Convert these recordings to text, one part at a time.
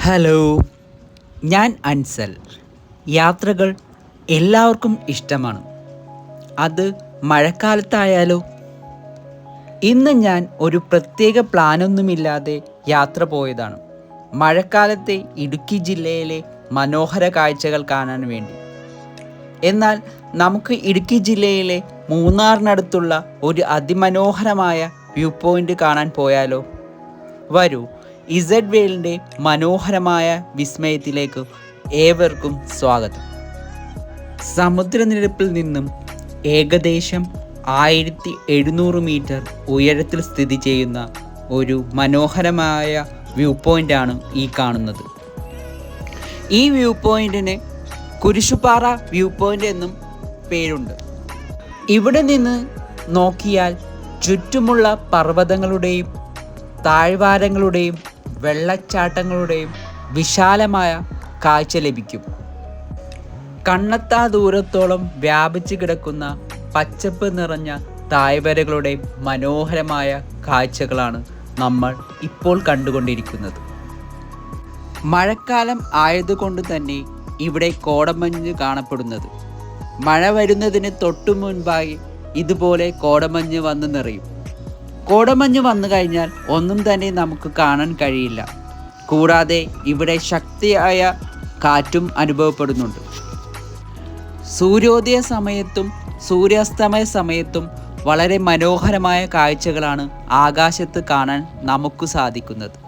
Hello, ഞാൻ അൻസൽ. യാത്രകൾ എല്ലാവർക്കും ഇഷ്ടമാണ്. അത് മഴക്കാലത്തായാലോ? ഇന്ന് ഞാൻ ഒരു പ്രത്യേക പ്ലാനൊന്നുമില്ലാതെ യാത്ര പോയതാണ്. മഴക്കാലത്തെ ഇടുക്കി ജില്ലയിലെ മനോഹര കാഴ്ചകൾ കാണാൻ വേണ്ടി. എന്നാൽ നമുക്ക് ഇടുക്കി ജില്ലയിലെ മൂന്നാറിനടുത്തുള്ള ഒരു അതിമനോഹരമായ വ്യൂ പോയിൻ്റ് കാണാൻ പോയാലോ? വരൂ, ഇസഡ് വേൾഡിൻ്റെ മനോഹരമായ വിസ്മയത്തിലേക്ക് ഏവർക്കും സ്വാഗതം. സമുദ്രനിരപ്പിൽ നിന്നും ഏകദേശം 1700 മീറ്റർ ഉയരത്തിൽ സ്ഥിതി ചെയ്യുന്ന ഒരു മനോഹരമായ വ്യൂ പോയിൻ്റാണ് ഈ കാണുന്നത്. ഈ വ്യൂ പോയിൻറ്റിന് കുരിശുപാറ വ്യൂ പോയിൻ്റ് എന്നും പേരുണ്ട്. ഇവിടെ നിന്ന് നോക്കിയാൽ ചുറ്റുമുള്ള പർവ്വതങ്ങളുടെയും താഴ്വാരങ്ങളുടെയും വെള്ളച്ചാട്ടങ്ങളുടെയും വിശാലമായ കാഴ്ച ലഭിക്കും. കണ്ണെത്താ ദൂരത്തോളം വ്യാപിച്ചു കിടക്കുന്ന പച്ചപ്പ് നിറഞ്ഞ താഴ്വരകളുടെ മനോഹരമായ കാഴ്ചകളാണ് നമ്മൾ ഇപ്പോൾ കണ്ടുകൊണ്ടിരിക്കുന്നത്. മഴക്കാലം ആയതുകൊണ്ട് തന്നെ ഇവിടെ കോടമഞ്ഞ് കാണപ്പെടുന്നത്. മഴ വരുന്നതിന് തൊട്ടു മുൻപായി ഇതുപോലെ കോടമഞ്ഞ് വന്ന് നിറയും. കോടമഞ്ഞ് വന്നു കഴിഞ്ഞാൽ ഒന്നും തന്നെ നമുക്ക് കാണാൻ കഴിയില്ല. കൂടാതെ ഇവിടെ ശക്തിയായ കാറ്റും അനുഭവപ്പെടുന്നുണ്ട്. സൂര്യോദയ സമയത്തും സൂര്യാസ്തമയ സമയത്തും വളരെ മനോഹരമായ കാഴ്ചകളാണ് ആകാശത്ത് കാണാൻ നമുക്ക് സാധിക്കുന്നത്.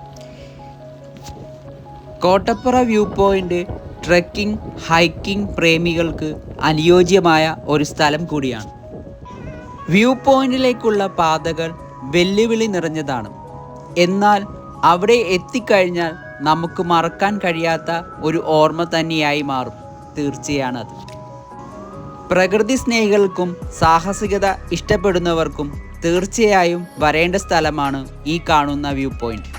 കോട്ടപ്പുറ വ്യൂ പോയിൻ്റ് ട്രെക്കിംഗ്, ഹൈക്കിംഗ് പ്രേമികൾക്ക് അനുയോജ്യമായ ഒരു സ്ഥലം കൂടിയാണ്. വ്യൂ പോയിന്റിലേക്കുള്ള പാതകൾ വെല്ലുവിളി നിറഞ്ഞതാണ്. എന്നാൽ അവിടെ എത്തിക്കഴിഞ്ഞാൽ നമുക്ക് മറക്കാൻ കഴിയാത്ത ഒരു ഓർമ്മ തന്നെയായി മാറും. തീർച്ചയാണത്. പ്രകൃതി സ്നേഹികൾക്കും സാഹസികത ഇഷ്ടപ്പെടുന്നവർക്കും തീർച്ചയായും വരേണ്ട സ്ഥലമാണ് ഈ കാണുന്ന വ്യൂ പോയിന്റ്.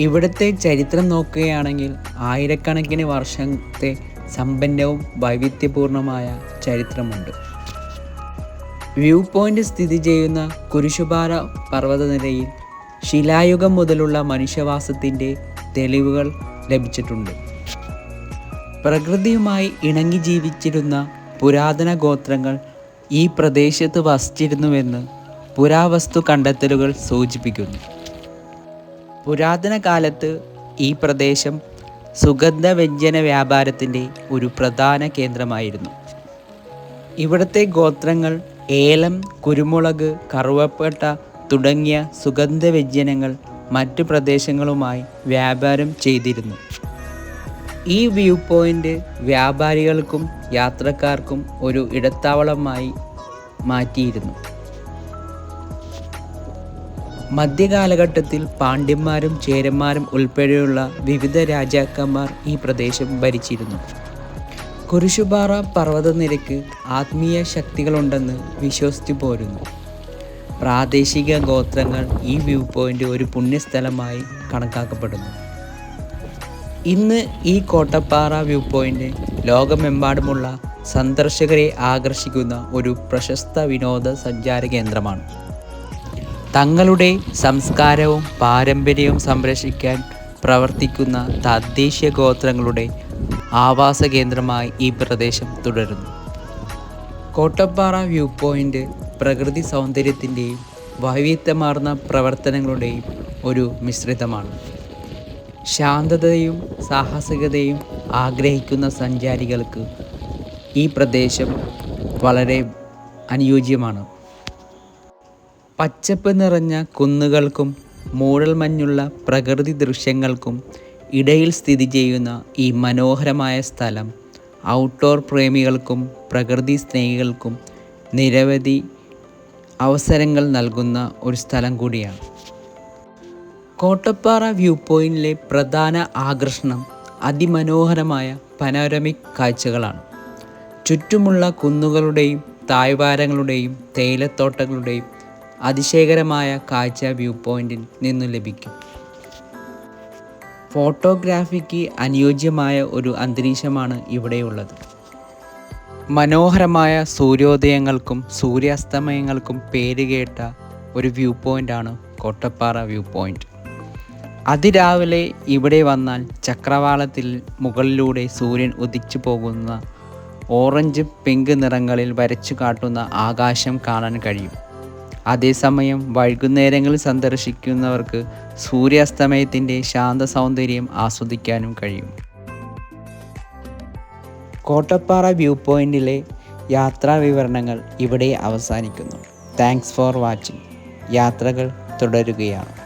ഇവിടുത്തെ ചരിത്രം നോക്കുകയാണെങ്കിൽ ആയിരക്കണക്കിന് വർഷത്തെ സമ്പന്നവും വൈവിധ്യപൂർണമായ ചരിത്രമുണ്ട്. വ്യൂ പോയിന്റ് സ്ഥിതി ചെയ്യുന്ന കുരിശുപാറ പർവ്വതനിരയിൽ ശിലായുഗം മുതലുള്ള മനുഷ്യവാസത്തിൻ്റെ തെളിവുകൾ ലഭിച്ചിട്ടുണ്ട്. പ്രകൃതിയുമായി ഇണങ്ങി ജീവിച്ചിരുന്ന പുരാതന ഗോത്രങ്ങൾ ഈ പ്രദേശത്ത് വസിച്ചിരുന്നുവെന്ന് പുരാവസ്തു കണ്ടെത്തലുകൾ സൂചിപ്പിക്കുന്നു. പുരാതന കാലത്ത് ഈ പ്രദേശം സുഗന്ധവ്യഞ്ജന വ്യാപാരത്തിൻ്റെ ഒരു പ്രധാന കേന്ദ്രമായിരുന്നു. ഇവിടുത്തെ ഗോത്രങ്ങൾ ഏലം, കുരുമുളക്, കറുവപ്പട്ട തുടങ്ങിയ സുഗന്ധവ്യഞ്ജനങ്ങൾ മറ്റു പ്രദേശങ്ങളുമായി വ്യാപാരം ചെയ്തിരുന്നു. ഈ വ്യൂ പോയിൻ്റ് വ്യാപാരികൾക്കും യാത്രക്കാർക്കും ഒരു ഇടത്താവളമായി മാറ്റിയിരുന്നു. മധ്യകാലഘട്ടത്തിൽ പാണ്ഡ്യന്മാരും ചേരന്മാരും ഉൾപ്പെടെയുള്ള വിവിധ രാജാക്കന്മാർ ഈ പ്രദേശം ഭരിച്ചിരുന്നു. കുരിശുപാറ പർവ്വതനിരക്ക് ആത്മീയ ശക്തികളുണ്ടെന്ന് വിശ്വസിച്ചു പോരുന്നു. പ്രാദേശിക ഗോത്രങ്ങൾ ഈ വ്യൂ പോയിൻ്റ് ഒരു പുണ്യസ്ഥലമായി കണക്കാക്കപ്പെടുന്നു. ഇന്ന് ഈ കോട്ടപ്പാറ വ്യൂ പോയിൻ്റ് ലോകമെമ്പാടുമുള്ള സന്ദർശകരെ ആകർഷിക്കുന്ന ഒരു പ്രശസ്ത വിനോദസഞ്ചാര കേന്ദ്രമാണ്. തങ്ങളുടെ സംസ്കാരവും പാരമ്പര്യവും സംരക്ഷിക്കാൻ പ്രവർത്തിക്കുന്ന തദ്ദേശീയ ഗോത്രങ്ങളുടെ ആവാസ കേന്ദ്രമായി ഈ പ്രദേശം തുടരുന്നു. കോട്ടപ്പാറ വ്യൂ പോയിൻ്റ് പ്രകൃതി സൗന്ദര്യത്തിൻ്റെയും വൈവിധ്യമാർന്ന പ്രവർത്തനങ്ങളുടെയും ഒരു മിശ്രിതമാണ്. ശാന്തതയും സാഹസികതയും ആഗ്രഹിക്കുന്ന സഞ്ചാരികൾക്ക് ഈ പ്രദേശം വളരെ അനുയോജ്യമാണ്. പച്ചപ്പ് നിറഞ്ഞ കുന്നുകൾക്കും മൂടൽമഞ്ഞുള്ള പ്രകൃതി ദൃശ്യങ്ങൾക്കും ഇടയിൽ സ്ഥിതി ചെയ്യുന്ന ഈ മനോഹരമായ സ്ഥലം ഔട്ട്ഡോർ പ്രേമികൾക്കും പ്രകൃതി സ്നേഹികൾക്കും നിരവധി അവസരങ്ങൾ നൽകുന്ന ഒരു സ്ഥലം കൂടിയാണ്. കോട്ടപ്പാറ വ്യൂ പോയിൻറ്റിലെ പ്രധാന ആകർഷണം അതിമനോഹരമായ പനോരമിക് കാഴ്ചകളാണ്. ചുറ്റുമുള്ള കുന്നുകളുടെയും താഴ്വാരങ്ങളുടെയും തേയിലത്തോട്ടങ്ങളുടെയും അതിശയകരമായ കാഴ്ച വ്യൂ പോയിന്റിൽ നിന്നും ലഭിക്കും. ഫോട്ടോഗ്രാഫിക്ക് അനുയോജ്യമായ ഒരു അന്തരീക്ഷമാണ് ഇവിടെയുള്ളത്. മനോഹരമായ സൂര്യോദയങ്ങൾക്കും സൂര്യാസ്തമയങ്ങൾക്കും പേരുകേട്ട ഒരു വ്യൂ പോയിൻ്റാണ് കോട്ടപ്പാറ വ്യൂ പോയിൻ്റ്. അതിരാവിലെ ഇവിടെ വന്നാൽ ചക്രവാളത്തിൽ മുകളിലൂടെ സൂര്യൻ ഉദിച്ചു പോകുന്ന ഓറഞ്ച് പിങ്ക് നിറങ്ങളിൽ വരച്ചു കാട്ടുന്ന ആകാശം കാണാൻ കഴിയും. അതേസമയം വൈകുന്നേരങ്ങളിൽ സന്ദർശിക്കുന്നവർക്ക് സൂര്യാസ്തമയത്തിൻ്റെ ശാന്ത സൗന്ദര്യം ആസ്വദിക്കാനും കഴിയും. കോട്ടപ്പാറ വ്യൂ പോയിന്റിലെ യാത്രാ വിവരണങ്ങൾ ഇവിടെ അവസാനിക്കുന്നു. Thanks for watching. യാത്രകൾ തുടരുകയാണ്.